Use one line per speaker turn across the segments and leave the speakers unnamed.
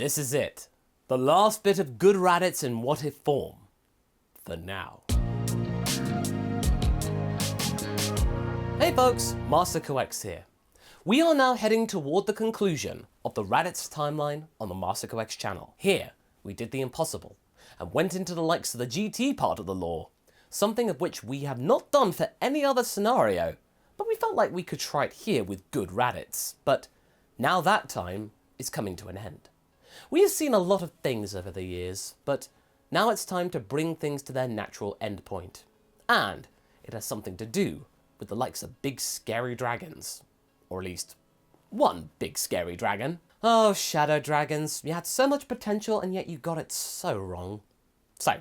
this is it. The last bit of good Raditz in what if form. For now. Hey folks, MasakoX here. We are now heading toward the conclusion of the Raditz timeline on the MasakoX channel. Here, we did the impossible, and went into the likes of the GT part of the lore, something of which we have not done for any other scenario, but we felt like we could try it here with good Raditz. But now that time is coming to an end. We have seen a lot of things over the years, but now it's time to bring things to their natural endpoint. And it has something to do with the likes of big scary dragons. Or at least one big scary dragon. Oh, shadow dragons, you had so much potential and yet you got it so wrong. So,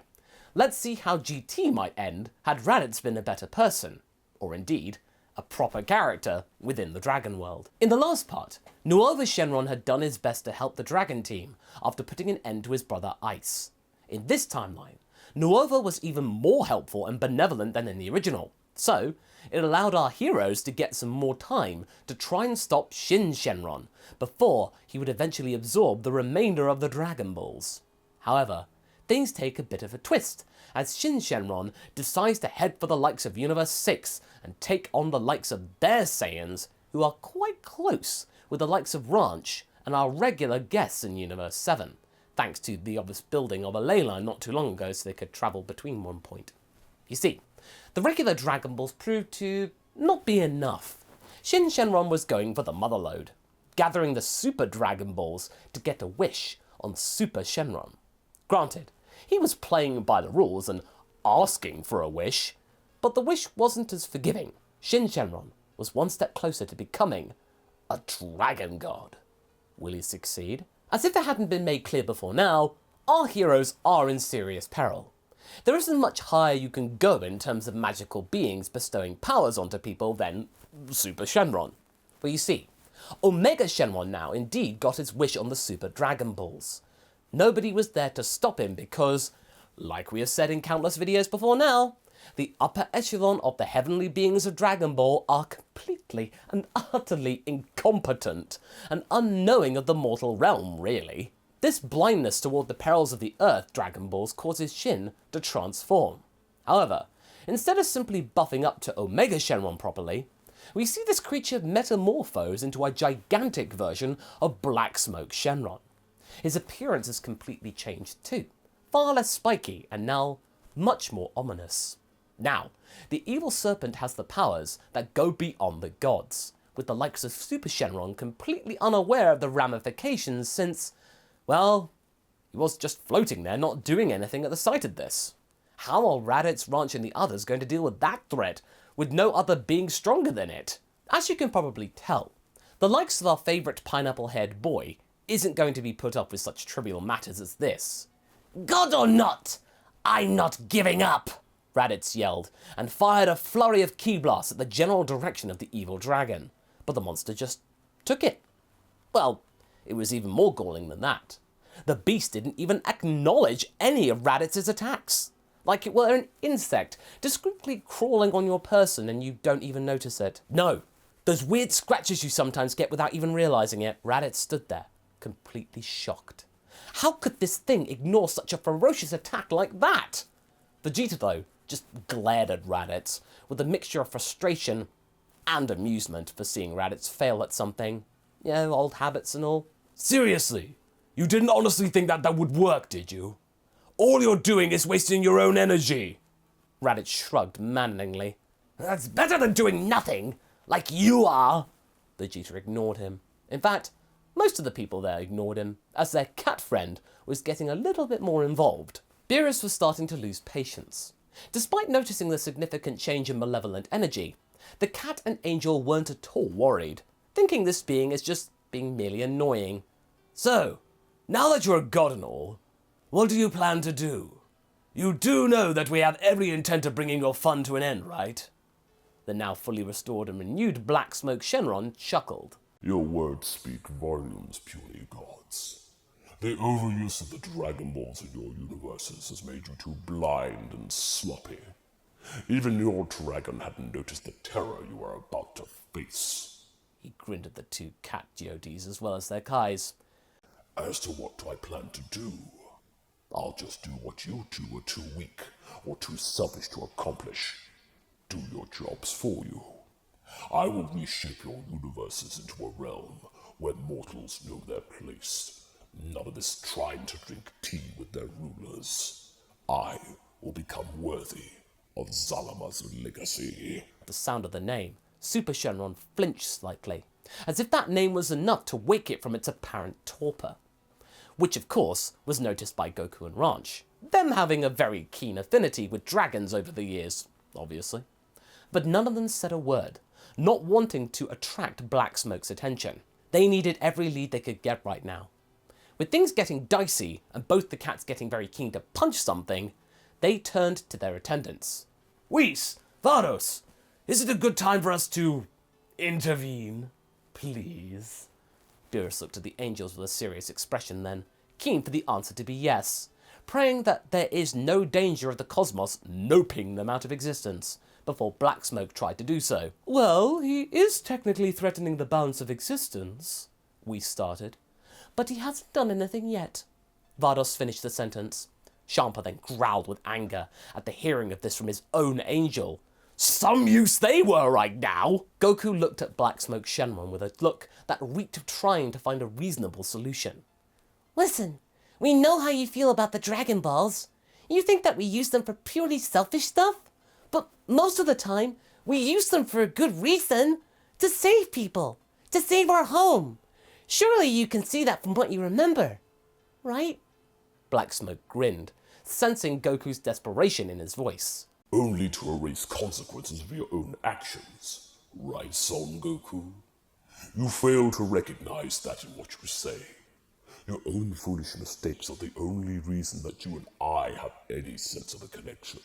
let's see how GT might end had Raditz been a better person, or indeed, a proper character within the dragon world. In the last part, Nuova Shenron had done his best to help the dragon team after putting an end to his brother Ice. In this timeline, Nuova was even more helpful and benevolent than in the original, so it allowed our heroes to get some more time to try and stop Shin Shenron before he would eventually absorb the remainder of the Dragon Balls. However, things take a bit of a twist as Shin Shenron decides to head for the likes of Universe 6 and take on the likes of their Saiyans, who are quite close with the likes of Ranch and our regular guests in Universe 7, thanks to the obvious building of a ley line not too long ago so they could travel between one point. You see, the regular Dragon Balls proved to not be enough. Shin Shenron was going for the mother lode, gathering the Super Dragon Balls to get a wish on Super Shenron. Granted, he was playing by the rules and asking for a wish, but the wish wasn't as forgiving. Shin Shenron was one step closer to becoming a dragon god. Will he succeed? As if it hadn't been made clear before now, our heroes are in serious peril. There isn't much higher you can go in terms of magical beings bestowing powers onto people than Super Shenron. Well, you see, Omega Shenron now indeed got his wish on the Super Dragon Balls. Nobody was there to stop him because, like we have said in countless videos before now, the upper echelon of the heavenly beings of Dragon Ball are completely and utterly incompetent and unknowing of the mortal realm, really. This blindness toward the perils of the Earth Dragon Balls causes Shin to transform. However, instead of simply buffing up to Omega Shenron properly, we see this creature metamorphose into a gigantic version of Black Smoke Shenron. His appearance has completely changed too, far less spiky and now much more ominous. Now, the evil serpent has the powers that go beyond the gods, with the likes of Super Shenron completely unaware of the ramifications since, well, he was just floating there, not doing anything at the sight of this. How are Raditz, Ranch and the others going to deal with that threat, with no other being stronger than it? As you can probably tell, the likes of our favourite pineapple-haired boy isn't going to be put up with such trivial matters as this. "God or not, I'm not giving up!" Raditz yelled, and fired a flurry of ki blasts at the general direction of the evil dragon. But the monster just took it. Well, it was even more galling than that. The beast didn't even acknowledge any of Raditz's attacks, like it were an insect discreetly crawling on your person and you don't even notice it. No, those weird scratches you sometimes get without even realizing it. Raditz stood there, completely shocked. How could this thing ignore such a ferocious attack like that? Vegeta, though, just glared at Raditz with a mixture of frustration and amusement for seeing Raditz fail at something. Yeah, old habits and all. "Seriously, you didn't honestly think that would work, did you? All you're doing is wasting your own energy." Raditz shrugged maddeningly. "That's better than doing nothing, like you are." Vegeta ignored him. In fact, most of the people there ignored him, as their cat friend was getting a little bit more involved. Beerus was starting to lose patience. Despite noticing the significant change in malevolent energy, the cat and Angel weren't at all worried, thinking this being is just being merely annoying. "So, now that you're a god and all, what do you plan to do? You do know that we have every intent of bringing your fun to an end, right?" The now fully restored and renewed Black Smoke Shenron chuckled.
"Your words speak volumes, puny gods. The overuse of the Dragon Balls in your universes has made you too blind and sloppy. Even your dragon hadn't noticed the terror you are about to face."
He grinned at the two cat geodes as well as their Kais.
As to what do I plan to do, I'll just do what you two are too weak or too selfish to accomplish. Do your jobs for you. I will reshape your universes into a realm where mortals know their place. None of this trying to drink tea with their rulers. I will become worthy of Zalama's legacy.
At the sound of the name, Super Shenron flinched slightly, as if that name was enough to wake it from its apparent torpor. Which, of course, was noticed by Goku and Ranch, them having a very keen affinity with dragons over the years, obviously. But none of them said a word, not wanting to attract Black Smoke's attention. They needed every lead they could get right now. With things getting dicey, and both the cats getting very keen to punch something, they turned to their attendants. Whis, Vados, is it a good time for us to intervene, please? Beerus looked at the angels with a serious expression then, keen for the answer to be yes, praying that there is no danger of the cosmos noping them out of existence, before Black Smoke tried to do so. Well, he is technically threatening the balance of existence, Whis started, but he hasn't done anything yet. Vados finished the sentence. Champa then growled with anger at the hearing of this from his own angel. Some use they were right now! Goku looked at Black Smoke Shenron with a look that reeked of trying to find a reasonable solution. Listen, we know how you feel about the Dragon Balls. You think that we use them for purely selfish stuff? But most of the time, we use them for a good reason. To save people. To save our home. Surely you can see that from what you remember. Right? Black Smoke grinned, sensing Goku's desperation in his voice.
Only to erase consequences of your own actions. Right, Son Goku? You fail to recognize that in what you say. Your own foolish mistakes are the only reason that you and I have any sense of a connection.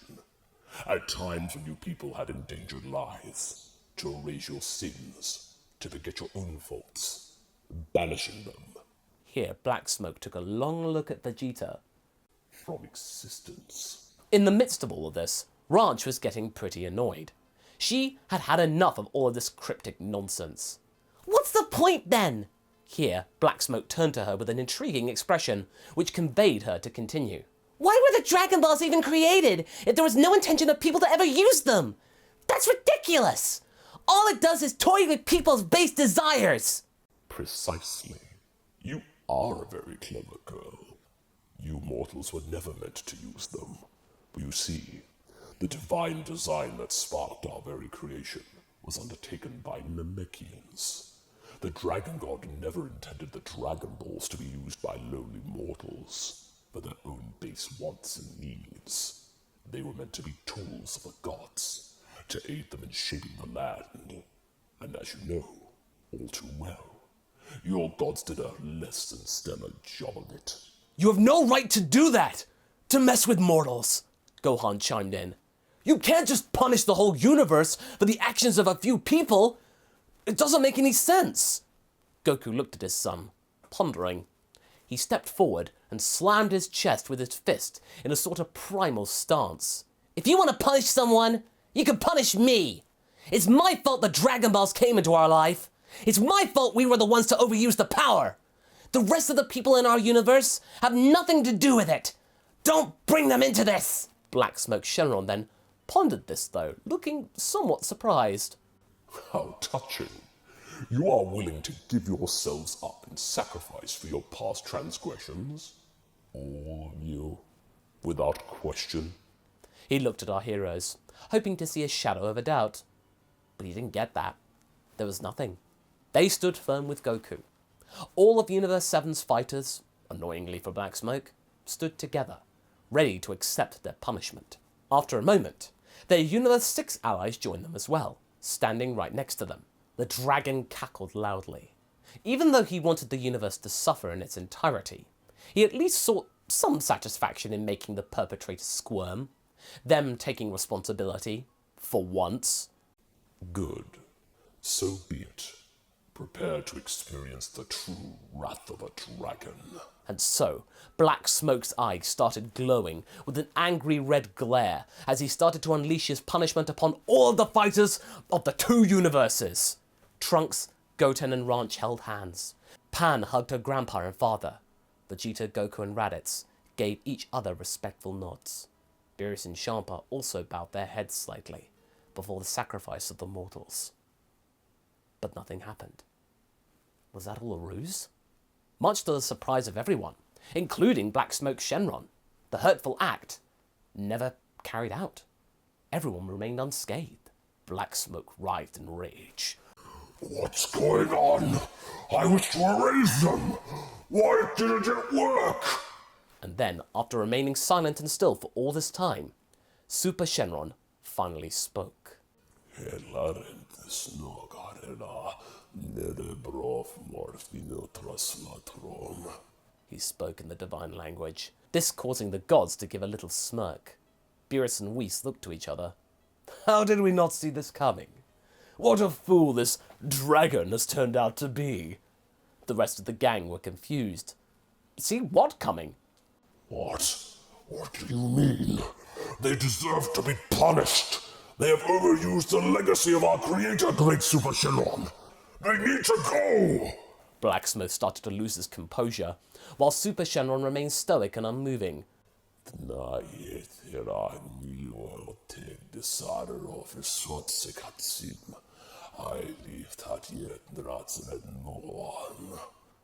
At times when you people had endangered lives, to erase your sins, to forget your own faults, banishing them.
Here, Black Smoke took a long look at Vegeta.
From existence.
In the midst of all of this, Ranch was getting pretty annoyed. She had had enough of all of this cryptic nonsense. What's the point then? Here, Black Smoke turned to her with an intriguing expression, which conveyed her to continue. Why were the Dragon Balls even created if there was no intention of people to ever use them? That's ridiculous! All it does is toy with people's base desires!
Precisely. You are a very clever girl. You mortals were never meant to use them. But you see, the divine design that sparked our very creation was undertaken by Namekians. The Dragon God never intended the Dragon Balls to be used by lowly mortals for their own base wants and needs. They were meant to be tools of the gods, to aid them in shaping the land. And as you know, all too well, your gods did a less than stellar job of it.
You have no right to do that! To mess with mortals! Gohan chimed in. You can't just punish the whole universe for the actions of a few people! It doesn't make any sense! Goku looked at his son, pondering. He stepped forward and slammed his chest with his fist in a sort of primal stance. If you want to punish someone, you can punish me! It's my fault the Dragon Balls came into our life! It's my fault we were the ones to overuse the power! The rest of the people in our universe have nothing to do with it! Don't bring them into this! Black Smoke Shenron then pondered this though, looking somewhat surprised.
How touching. You are willing to give yourselves up in sacrifice for your past transgressions? All of you, without question.
He looked at our heroes, hoping to see a shadow of a doubt. But he didn't get that. There was nothing. They stood firm with Goku. All of Universe 7's fighters, annoyingly for Black Smoke, stood together, ready to accept their punishment. After a moment, their Universe 6 allies joined them as well, standing right next to them. The dragon cackled loudly. Even though he wanted the universe to suffer in its entirety, he at least sought some satisfaction in making the perpetrators squirm, them taking responsibility, for once.
Good. So be it. Prepare to experience the true wrath of a dragon.
And so, Black Smoke's eyes started glowing with an angry red glare as he started to unleash his punishment upon all the fighters of the two universes. Trunks, Goten and Ranch held hands. Pan hugged her grandpa and father. Vegeta, Goku and Raditz gave each other respectful nods. Beerus and Champa also bowed their heads slightly before the sacrifice of the mortals. But nothing happened. Was that all a ruse? Much to the surprise of everyone, including Black Smoke Shenron, the hurtful act never carried out. Everyone remained unscathed. Black Smoke writhed in rage.
What's going on? I was to erase them. Why didn't it work?
And then, after remaining silent and still for all this time, Super Shenron finally spoke. He spoke in the divine language, this causing the gods to give a little smirk. Beerus and Whis looked to each other. How did we not see this coming? What a fool this dragon has turned out to be. The rest of the gang were confused. See what coming?
What? What do you mean? They deserve to be punished. They have overused the legacy of our creator, Great Super Shenron. They need to go!
Blacksmith started to lose his composure, while Super Shenron remained stoic and unmoving.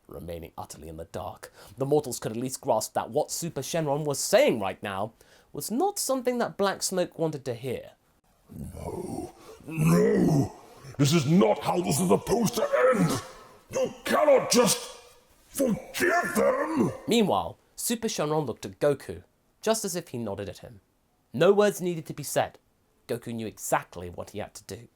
Remaining utterly in the dark, the mortals could at least grasp that what Super Shenron was saying right now was not something that Black Smoke wanted to hear.
No! This is not how this is supposed to end! You cannot just forgive them!
Meanwhile, Super Shenron looked at Goku, just as if he nodded at him. No words needed to be said. Goku knew exactly what he had to do.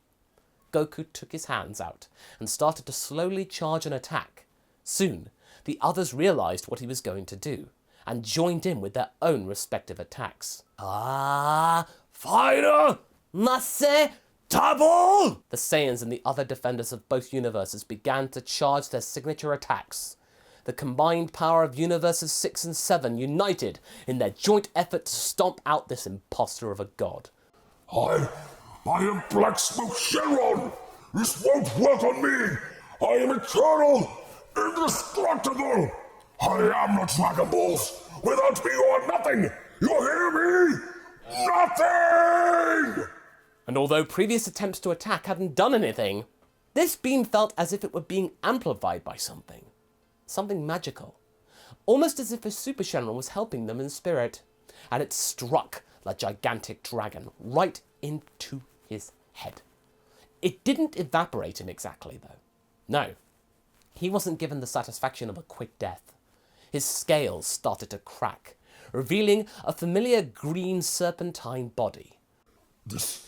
Goku took his hands out and started to slowly charge an attack. Soon, the others realized what he was going to do and joined in with their own respective attacks. Fire! Masse! Double! The Saiyans and the other defenders of both universes began to charge their signature attacks. The combined power of universes 6 and 7 united in their joint effort to stomp out this impostor of a god.
I am Black Smoke Shenron! This won't work on me! I am eternal! Indestructible! I am the Dragon Balls! Without me you are nothing! You hear me? Nothing!
And although previous attempts to attack hadn't done anything, this beam felt as if it were being amplified by something. Something magical. Almost as if a Super Shenron was helping them in spirit. And it struck the gigantic dragon right into his head. It didn't evaporate him exactly, though. No. He wasn't given the satisfaction of a quick death. His scales started to crack, revealing a familiar green serpentine body.
This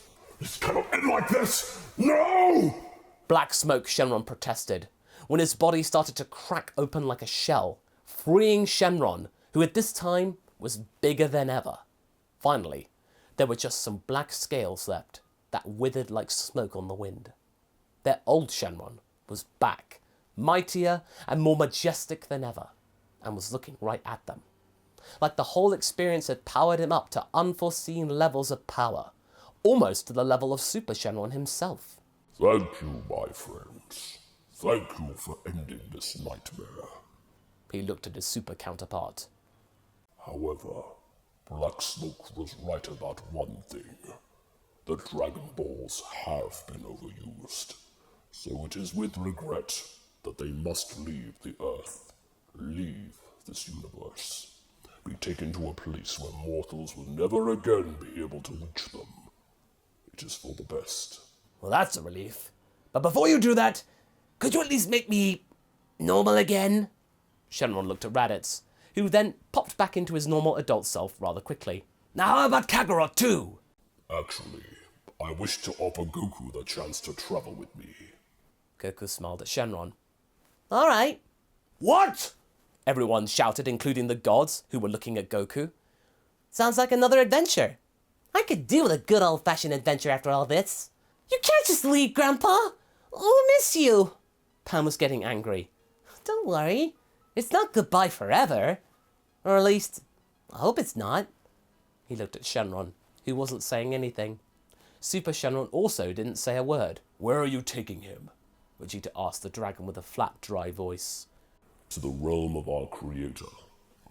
cannot end like this! No!
Black Smoke Shenron protested, when his body started to crack open like a shell, freeing Shenron, who at this time was bigger than ever. Finally, there were just some black scales left that withered like smoke on the wind. Their old Shenron was back, mightier and more majestic than ever, and was looking right at them. Like the whole experience had powered him up to unforeseen levels of power, almost to the level of Super Shenron himself.
Thank you, my friends. Thank you for ending this nightmare.
He looked at his super counterpart.
However, Black Smoke was right about one thing. The Dragon Balls have been overused, so it is with regret that they must leave the Earth, leave this universe, be taken to a place where mortals will never again be able to reach them. It is for the best.
Well, that's a relief. But before you do that, could you at least make me normal again? Shenron looked at Raditz, who then popped back into his normal adult self rather quickly. Now how about Kakarot too?
Actually, I wish to offer Goku the chance to travel with me.
Goku smiled at Shenron. All right. What? Everyone shouted, including the gods, who were looking at Goku. Sounds like another adventure. I could do with a good old-fashioned adventure after all this. You can't just leave, Grandpa. I'll miss you. Pam was getting angry. Don't worry. It's not goodbye forever. Or at least, I hope it's not. He looked at Shenron, who wasn't saying anything. Super Shenron also didn't say a word. Where are you taking him? Vegeta asked the dragon with a flat, dry voice.
To the realm of our creator,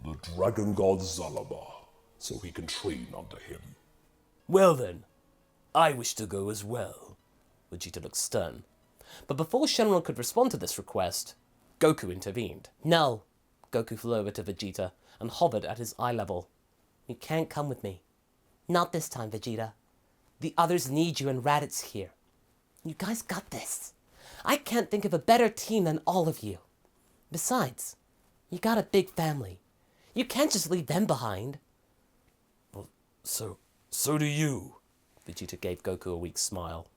the dragon god Zalaba, so he can train under him.
Well then, I wish to go as well. Vegeta looked stern. But before Shenron could respond to this request, Goku intervened. No. Goku flew over to Vegeta and hovered at his eye level. You can't come with me. Not this time, Vegeta. The others need you and Raditz here. You guys got this. I can't think of a better team than all of you. Besides, you got a big family. You can't just leave them behind.
Well, so do you.
Vegeta gave Goku a weak smile.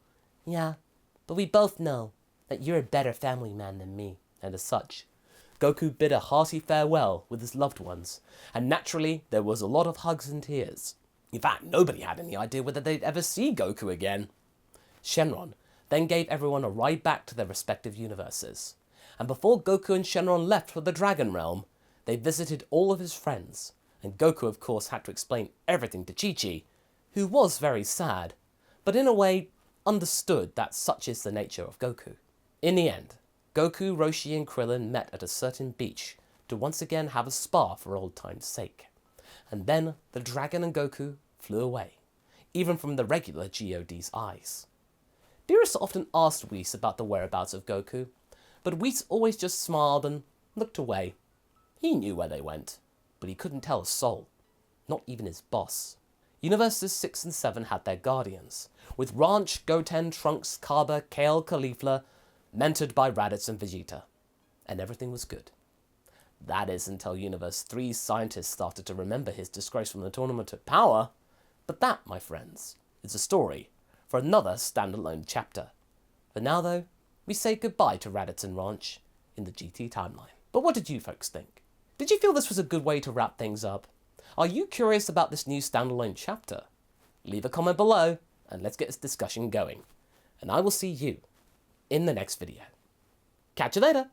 Yeah, but we both know that you're a better family man than me. And as such, Goku bid a hearty farewell with his loved ones, and naturally there was a lot of hugs and tears. In fact, nobody had any idea whether they'd ever see Goku again. Shenron then gave everyone a ride back to their respective universes, and before Goku and Shenron left for the Dragon Realm, they visited all of his friends, and Goku of course had to explain everything to Chi-Chi, who was very sad, but in a way understood that such is the nature of Goku. In the end, Goku, Roshi and Krillin met at a certain beach to once again have a spa for old time's sake. And then the dragon and Goku flew away, even from the regular God's eyes. Beerus often asked Whis about the whereabouts of Goku, but Whis always just smiled and looked away. He knew where they went, but he couldn't tell a soul, not even his boss. Universes 6 and 7 had their guardians, with Ranch, Goten, Trunks, Kaba, Kale, Caulifla, mentored by Raditz and Vegeta, and everything was good. That is until Universe 3's scientists started to remember his disgrace from the Tournament of Power, but that, my friends, is a story for another standalone chapter. For now though, we say goodbye to Raditz and Ranch in the GT timeline. But what did you folks think? Did you feel this was a good way to wrap things up? Are you curious about this new standalone chapter? Leave a comment below and let's get this discussion going. And I will see you in the next video. Catch you later!